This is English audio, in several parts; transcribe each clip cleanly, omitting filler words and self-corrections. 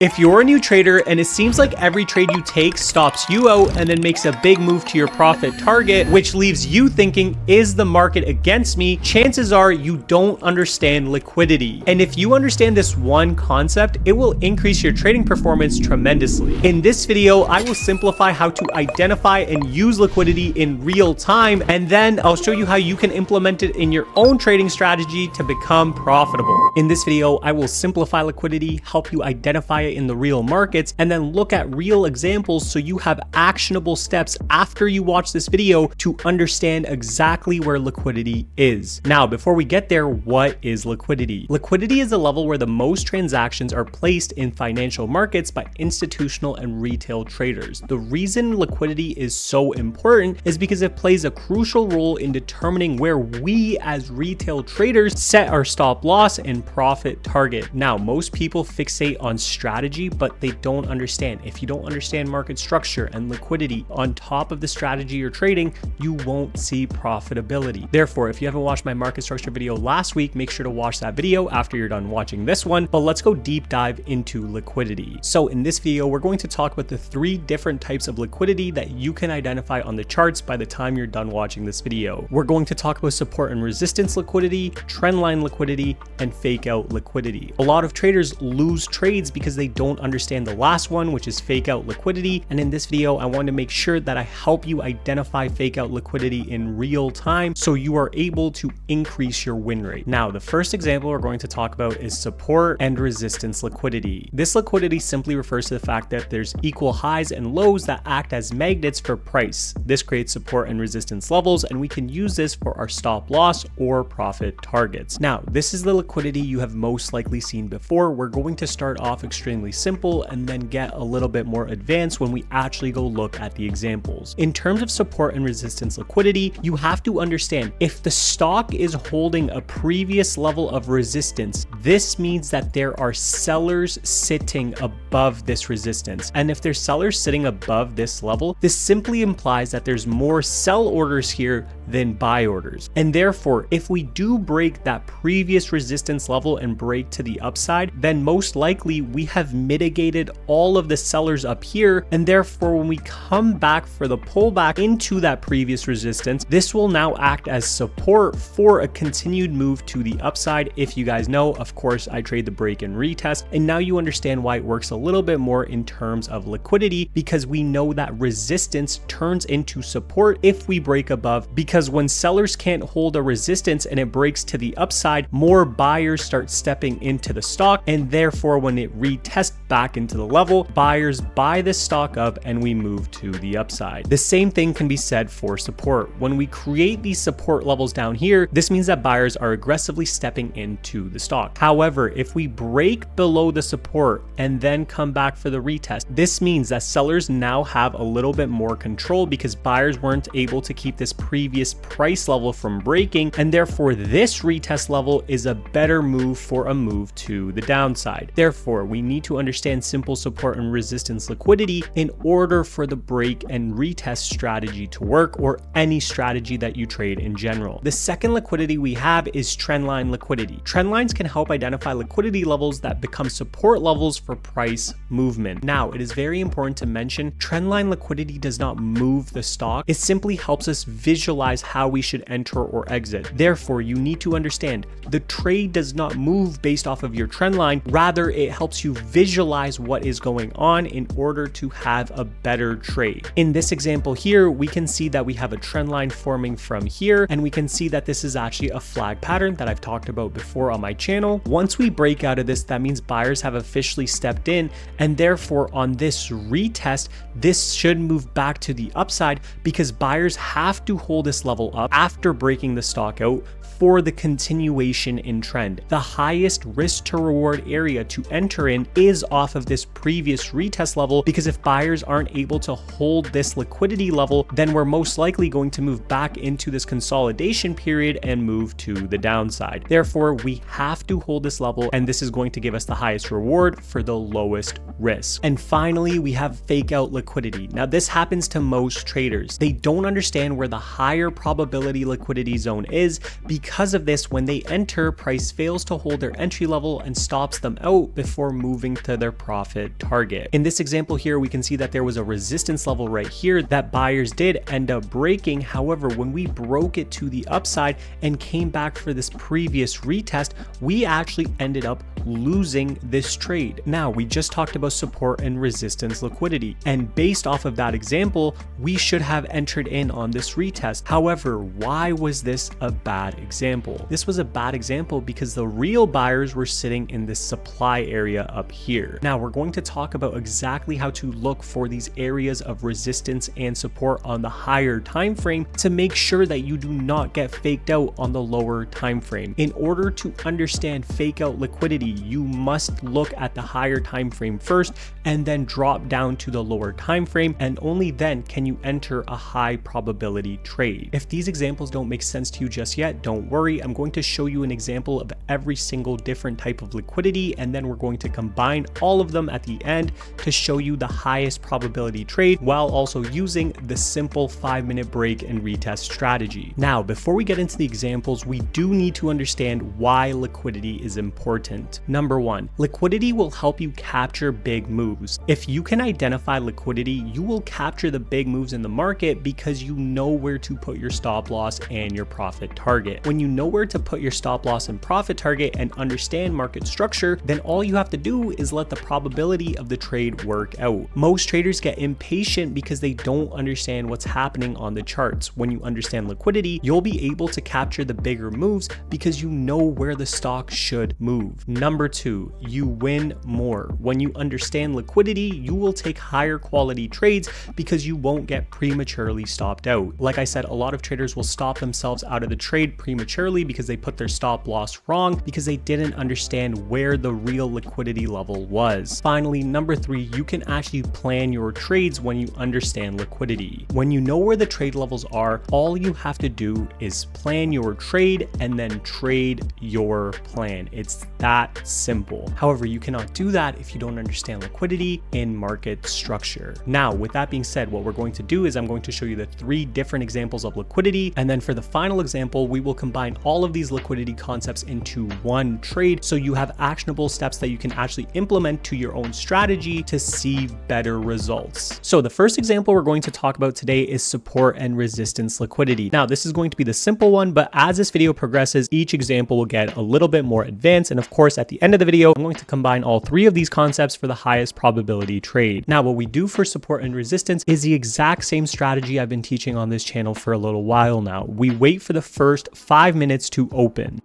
If you're a new trader and it seems like every trade you take stops you out and then makes a big move to your profit target, which leaves you thinking, is the market against me? Chances are you don't understand liquidity. And if you understand this one concept, it will increase your trading performance tremendously. In this video, I will simplify how to identify and use liquidity in real time, and then I'll show you how you can implement it in your own trading strategy to become profitable. In this video, I will simplify liquidity, help you identify it in the real markets, and then look at real examples so you have actionable steps after you watch this video to understand exactly where liquidity is. Now, before we get there, what is liquidity? Liquidity is the level where the most transactions are placed in financial markets by institutional and retail traders. The reason liquidity is so important is because it plays a crucial role in determining where we as retail traders set our stop loss and profit target. Now, most people fixate on strategy, but they don't understand. If you don't understand market structure and liquidity on top of the strategy you're trading, you won't see profitability. Therefore, if you haven't watched my market structure video last week, make sure to watch that video after you're done watching this one. But let's go deep dive into liquidity. So in this video, we're going to talk about the 3 different types of liquidity that you can identify on the charts by the time you're done watching this video. We're going to talk about support and resistance liquidity, trendline liquidity, and fake out liquidity. A lot of traders lose trades because they don't understand the last one, which is fake out liquidity. And in this video, I want to make sure that I help you identify fake out liquidity in real time so you are able to increase your win rate. Now, the first example we're going to talk about is support and resistance liquidity. This liquidity simply refers to the fact that there's equal highs and lows that act as magnets for price. This creates support and resistance levels, and we can use this for our stop loss or profit targets. Now, this is the liquidity you have most likely seen before. We're going to start off extremely simple and then get a little bit more advanced when we actually go look at the examples. In terms of support and resistance liquidity, you have to understand if the stock is holding a previous level of resistance, this means that there are sellers sitting above this resistance. And if there's sellers sitting above this level, this simply implies that there's more sell orders here than buy orders. And therefore, if we do break that previous resistance level and break to the upside, then most likely we have mitigated all of the sellers up here, and therefore when we come back for the pullback into that previous resistance, this will now act as support for a continued move to the upside. If you guys know, of course, I trade the break and retest, and now you understand why it works a little bit more in terms of liquidity, because we know that resistance turns into support if we break above, because when sellers can't hold a resistance and it breaks to the upside, more buyers start stepping into the stock, and therefore when it retests back into the level, buyers buy this stock up and we move to the upside. The same thing can be said for support. When we create these support levels down here, this means that buyers are aggressively stepping into the stock. However, if we break below the support and then come back for the retest, this means that sellers now have a little bit more control because buyers weren't able to keep this previous price level from breaking, and therefore this retest level is a better move for a move to the downside. Therefore, we need to understand simple support and resistance liquidity in order for the break and retest strategy to work, or any strategy that you trade in general. The second liquidity we have is trendline liquidity. Trendlines can help identify liquidity levels that become support levels for price movement. Now, it is very important to mention trendline liquidity does not move the stock. It simply helps us visualize how we should enter or exit. Therefore, you need to understand the trade does not move based off of your trend line. Rather, it helps you visualize what is going on in order to have a better trade. In this example here, we can see that we have a trend line forming from here, and we can see that this is actually a flag pattern that I've talked about before on my channel. Once we break out of this, that means buyers have officially stepped in, and therefore on this retest, this should move back to the upside because buyers have to hold this level up after breaking the stock out for the continuation in trend. The highest risk to reward area to enter in is off of this previous retest level, because if buyers aren't able to hold this liquidity level, then we're most likely going to move back into this consolidation period and move to the downside. Therefore, we have to hold this level, and this is going to give us the highest reward for the lowest risk. And finally, we have fake out liquidity. Now, this happens to most traders. They don't understand where the higher higher probability liquidity zone is. Because of this, when they enter, price fails to hold their entry level and stops them out before moving to their profit target. In this example here, we can see that there was a resistance level right here that buyers did end up breaking. However, when we broke it to the upside and came back for this previous retest, we actually ended up losing this trade. Now, we just talked about support and resistance liquidity, and based off of that example, we should have entered in on this retest. However, why was this a bad example? This was a bad example because the real buyers were sitting in this supply area up here. Now, we're going to talk about exactly how to look for these areas of resistance and support on the higher time frame to make sure that you do not get faked out on the lower time frame. In order to understand fake out liquidity, you must look at the higher time frame first and then drop down to the lower time frame, and only then can you enter a high probability trade. If these examples don't make sense to you just yet, don't worry. I'm going to show you an example of every single different type of liquidity, and then we're going to combine all of them at the end to show you the highest probability trade while also using the simple 5-minute break and retest strategy. Now, before we get into the examples, we do need to understand why liquidity is important. Number one, liquidity will help you capture big moves. If you can identify liquidity, you will capture the big moves in the market because you know where to put your stop loss and your profit target. When you know where to put your stop loss and profit target and understand market structure, then all you have to do is let the probability of the trade work out. Most traders get impatient because they don't understand what's happening on the charts. When you understand liquidity, you'll be able to capture the bigger moves because you know where the stock should move. Number two, you win more. When you understand liquidity, you will take higher quality trades because you won't get prematurely stopped out. Like I said, a lot of traders will stop themselves out of the trade prematurely because they put their stop loss wrong because they didn't understand where the real liquidity level was. Finally, number three, you can actually plan your trades when you understand liquidity. When you know where the trade levels are, all you have to do is plan your trade and then trade your plan. It's that simple. However, you cannot do that if you don't understand liquidity and market structure. Now, with that being said, what we're going to do is I'm going to show you the 3 different examples of liquidity, and then for the final example, we will combine all of these liquidity concepts into one trade so you have actionable steps that you can actually implement to your own strategy to see better results. So the first example we're going to talk about today is support and resistance liquidity. Now, this is going to be the simple one, but as this video progresses, each example will get a little bit more advanced, and of course, at the end of the video, I'm going to combine all 3 of these concepts for the highest probability trade. Now, what we do for support and resistance is the exact same strategy I've been teaching on this channel for a little while now. We wait for the first 5 minutes to open.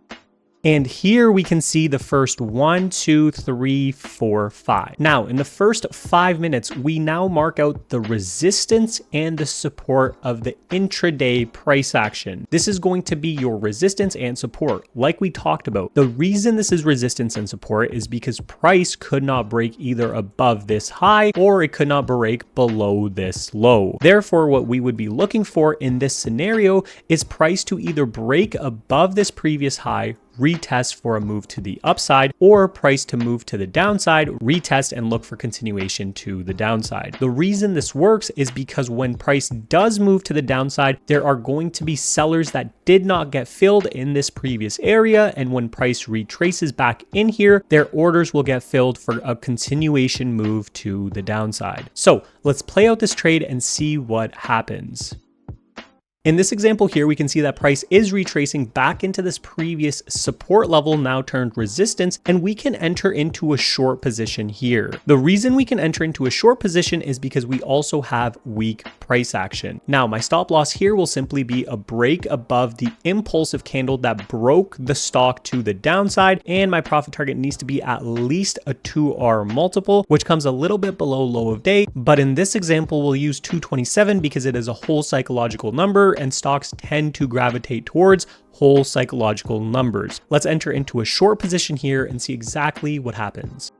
And here we can see the first 1, 2, 3, 4, 5. Now, in the first 5 minutes, we now mark out the resistance and the support of the intraday price action. This is going to be your resistance and support, like we talked about. The reason this is resistance and support is because price could not break either above this high or it could not break below this low. Therefore, what we would be looking for in this scenario is price to either break above this previous high, retest for a move to the upside, or price to move to the downside, retest and look for continuation to the downside. The reason this works is because when price does move to the downside, there are going to be sellers that did not get filled in this previous area, and when price retraces back in here, their orders will get filled for a continuation move to the downside. So let's play out this trade and see what happens. In this example here, we can see that price is retracing back into this previous support level, now turned resistance, and we can enter into a short position here. The reason we can enter into a short position is because we also have weak price action. Now, my stop loss here will simply be a break above the impulsive candle that broke the stock to the downside, and my profit target needs to be at least a 2R multiple, which comes a little bit below low of day, but in this example, we'll use 227 because it is a whole psychological number, and stocks tend to gravitate towards whole psychological numbers. Let's enter into a short position here and see exactly what happens.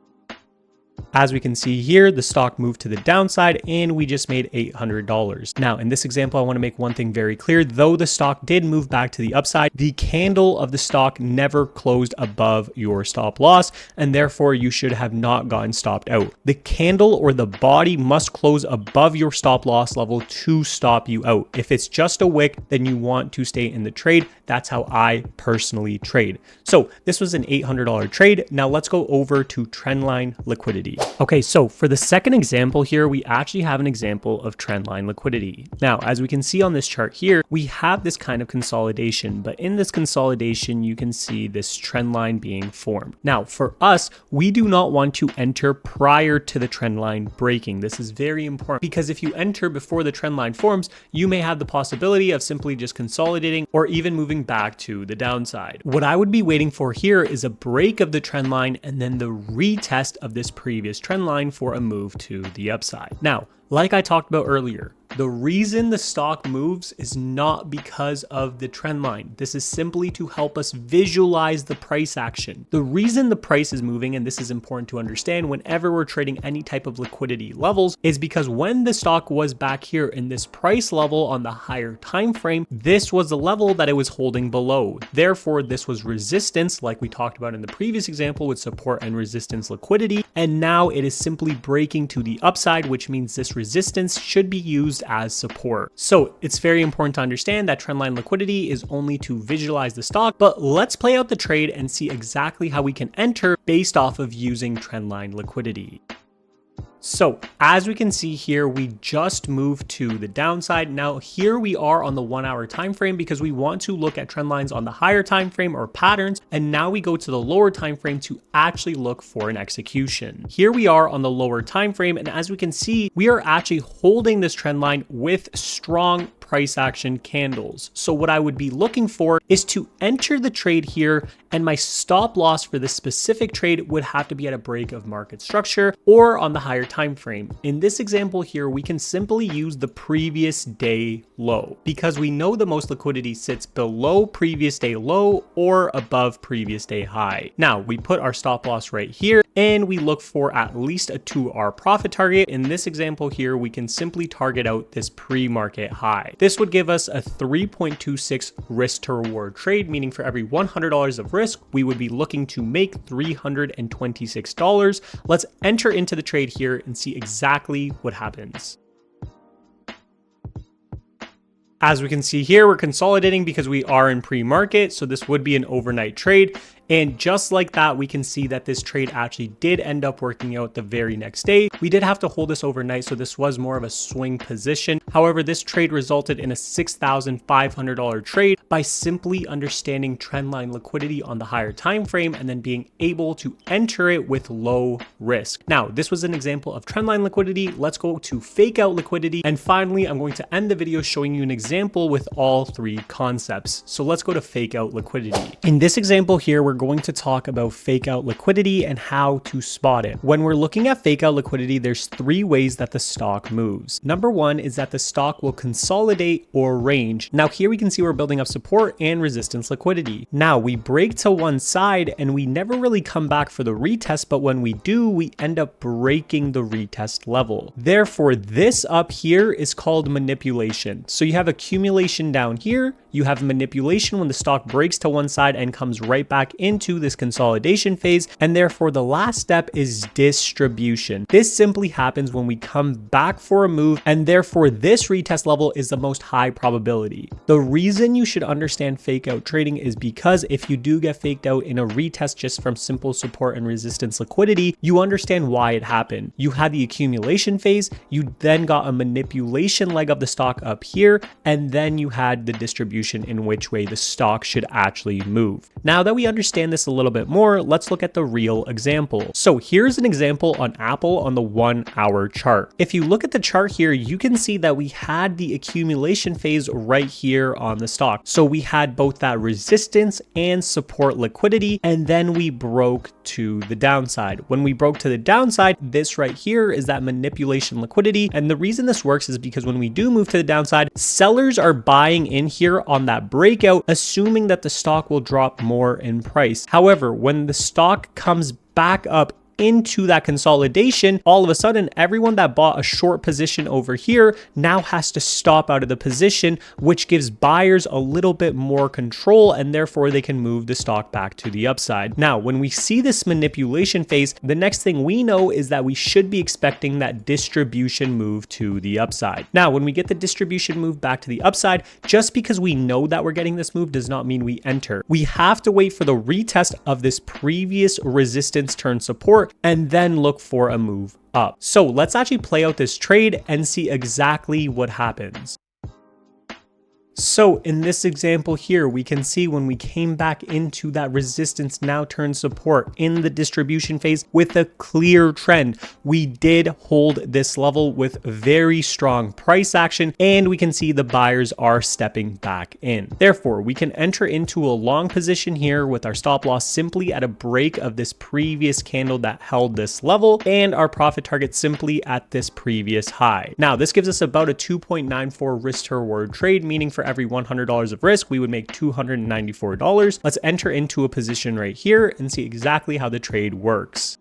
As we can see here, the stock moved to the downside and we just made $800. Now, in this example, I want to make one thing very clear. Though the stock did move back to the upside, the candle of the stock never closed above your stop loss, and therefore you should have not gotten stopped out. The candle or the body must close above your stop loss level to stop you out. If it's just a wick, then you want to stay in the trade. That's how I personally trade. So this was an $800 trade. Now let's go over to Trendline liquidity. Okay, so for the second example here, we actually have an example of Trendline liquidity. Now, as we can see on this chart here, we have this kind of consolidation, but in this consolidation, you can see this trend line being formed. Now, for us, we do not want to enter prior to the trend line breaking. This is very important because if you enter before the trend line forms, you may have the possibility of simply just consolidating or even moving back to the downside. What I would be waiting for here is a break of the trend line and then the retest of this previous trend line for a move to the upside. Now, like I talked about earlier, the reason the stock moves is not because of the trend line. This is simply to help us visualize the price action. The reason the price is moving, and this is important to understand whenever we're trading any type of liquidity levels, is because when the stock was back here in this price level on the higher time frame, this was the level that it was holding below. Therefore, this was resistance, like we talked about in the previous example with support and resistance liquidity. And now it is simply breaking to the upside, which means this resistance should be used as support. So it's very important to understand that trendline liquidity is only to visualize the stock, but let's play out the trade and see exactly how we can enter based off of using trendline liquidity. So as we can see here, we just moved to the downside. Now here we are on the 1 hour time frame because we want to look at trend lines on the higher time frame or patterns. And now we go to the lower time frame to actually look for an execution. Here we are on the lower time frame, and as we can see, we are actually holding this trend line with strong price action candles. So what I would be looking for is to enter the trade here, and my stop loss for this specific trade would have to be at a break of market structure or on the higher time frame. In this example here, we can simply use the previous day low because we know the most liquidity sits below previous day low or above previous day high. Now we put our stop loss right here and we look for at least a 2R profit target. In this example here, we can simply target out this pre-market high. This would give us a 3.26 risk to reward trade, meaning for every $100 of risk, we would be looking to make $326. Let's enter into the trade here and see exactly what happens. As we can see here, we're consolidating because we are in pre-market, so this would be an overnight trade. And just like that, we can see that this trade actually did end up working out the very next day. We did have to hold this overnight, so this was more of a swing position. However, this trade resulted in a $6,500 trade by simply understanding trendline liquidity on the higher time frame and then being able to enter it with low risk. Now, this was an example of trendline liquidity. Let's go to fake out liquidity. And finally, I'm going to end the video showing you an example with all three concepts. So let's go to fake out liquidity. In this example here, we're going to talk about fake out liquidity and how to spot it. When we're looking at fake out liquidity, there's three ways that the stock moves. Number one is that the stock will consolidate or range. Now here we can see we're building up support and resistance liquidity. Now we break to one side and we never really come back for the retest, but when we do, we end up breaking the retest level. Therefore, this up here is called manipulation. So you have accumulation down here, you have manipulation when the stock breaks to one side and comes right back into this consolidation phase, and therefore the last step is distribution. This simply happens when we come back for a move, and therefore this retest level is the most high probability. The reason you should understand fake out trading is because if you do get faked out in a retest just from simple support and resistance liquidity, you understand why it happened. You had the accumulation phase, you then got a manipulation leg of the stock up here, and then you had the distribution in which way the stock should actually move. Now that we understand this a little bit more, let's look at the real example. So here's an example on Apple on the 1 hour chart. If you look at the chart here, you can see that we had the accumulation phase right here on the stock. So we had both that resistance and support liquidity, and then we broke to the downside. When we broke to the downside, this right here is that manipulation liquidity. And the reason this works is because when we do move to the downside, sellers are buying in here on that breakout, assuming that the stock will drop more in price. However, when the stock comes back up into that consolidation, all of a sudden, everyone that bought a short position over here now has to stop out of the position, which gives buyers a little bit more control, and therefore they can move the stock back to the upside. Now, when we see this manipulation phase, the next thing we know is that we should be expecting that distribution move to the upside. Now, when we get the distribution move back to the upside, just because we know that we're getting this move does not mean we enter. We have to wait for the retest of this previous resistance turn support and then look for a move up. So let's actually play out this trade and see exactly what happens. So in this example here, we can see when we came back into that resistance now turn support in the distribution phase with a clear trend, we did hold this level with very strong price action, and we can see the buyers are stepping back in. Therefore, we can enter into a long position here with our stop loss simply at a break of this previous candle that held this level, and our profit target simply at this previous high. Now, this gives us about a 2.94 risk to reward trade, meaning for every $100 of risk, we would make $294. Let's enter into a position right here and see exactly how the trade works.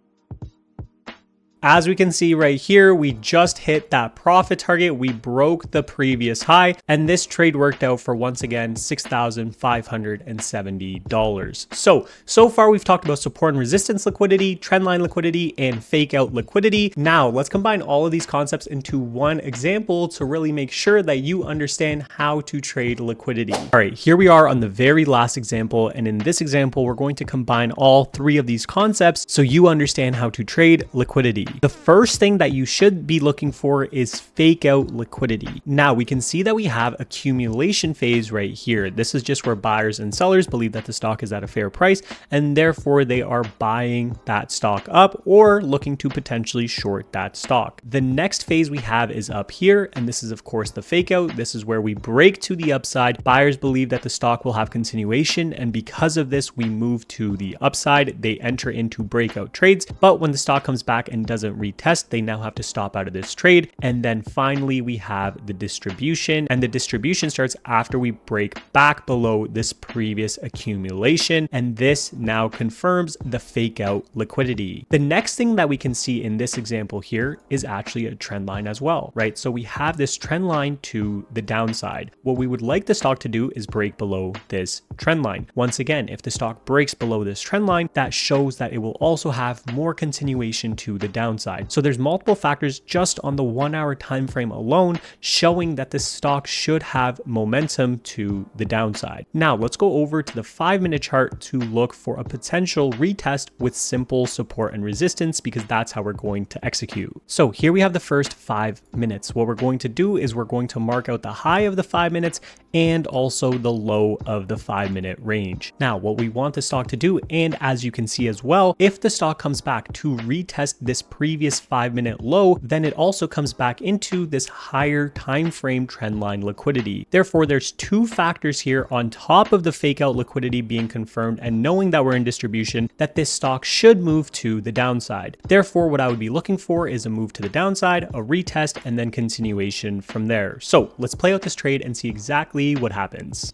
As we can see right here, we just hit that profit target. We broke the previous high, and this trade worked out for, once again, $6,570. So far we've talked about support and resistance liquidity, trendline liquidity, and fake out liquidity. Now let's combine all of these concepts into one example to really make sure that you understand how to trade liquidity. All right, here we are on the very last example, and in this example, we're going to combine all three of these concepts so you understand how to trade liquidity. The first thing that you should be looking for is fake out liquidity. Now we can see that we have accumulation phase right here. This is just where buyers and sellers believe that the stock is at a fair price, and therefore they are buying that stock up or looking to potentially short that stock. The next phase we have is up here, and this is of course the fake out. This is where we break to the upside. Buyers believe that the stock will have continuation, and because of this, we move to the upside. They enter into breakout trades, but when the stock comes back and doesn't retest, they now have to stop out of this trade. And then finally we have the distribution, and the distribution starts after we break back below this previous accumulation, and this now confirms the fake out liquidity. The next thing that we can see in this example here is actually a trend line as well, right? So we have this trend line to the downside. What we would like the stock to do is break below this trend line. Once again, if the stock breaks below this trend line, that shows that it will also have more continuation to the downside. So there's multiple factors just on the 1 hour time frame alone showing that the stock should have momentum to the downside. Now let's go over to the 5-minute chart to look for a potential retest with simple support and resistance, because that's how we're going to execute. So here we have the first 5 minutes. What we're going to do is we're going to mark out the high of the 5 minutes and also the low of the 5-minute range. Now what we want the stock to do, and as you can see as well, if the stock comes back to retest this previous 5-minute low, then it also comes back into this higher time frame trendline liquidity. Therefore, there's two factors here on top of the fake out liquidity being confirmed and knowing that we're in distribution, that this stock should move to the downside. Therefore, what I would be looking for is a move to the downside, a retest, and then continuation from there. So let's play out this trade and see exactly what happens.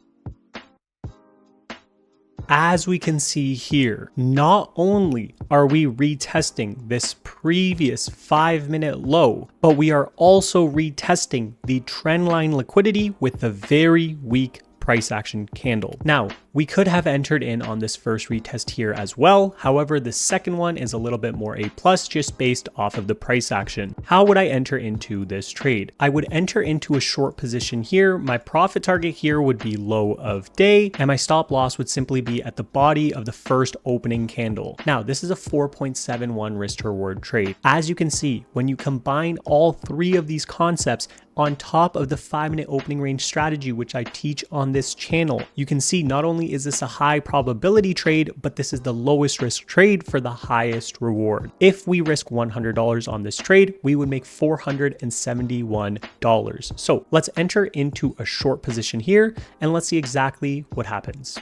As we can see here, not only are we retesting this previous 5-minute low, but we are also retesting the trendline liquidity with a very weak price action candle. Now, we could have entered in on this first retest here as well. However, the second one is a little bit more A+ just based off of the price action. How would I enter into this trade? I would enter into a short position here. My profit target here would be low of day, and my stop loss would simply be at the body of the first opening candle. Now, this is a 4.71 risk to reward trade. As you can see, when you combine all three of these concepts on top of the 5-minute opening range strategy, which I teach on this channel, you can see not only is this a high probability trade, but this is the lowest risk trade for the highest reward. If we risk $100 on this trade, we would make $471. So let's enter into a short position here and let's see exactly what happens.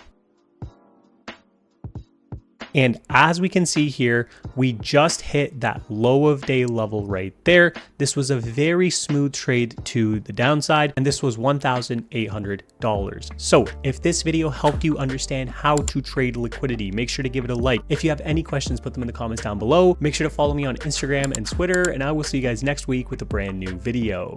And as we can see here, we just hit that low of day level right there. This was a very smooth trade to the downside, and this was $1,800. So if this video helped you understand how to trade liquidity, make sure to give it a like. If you have any questions, put them in the comments down below. Make sure to follow me on Instagram and Twitter, and I will see you guys next week with a brand new video.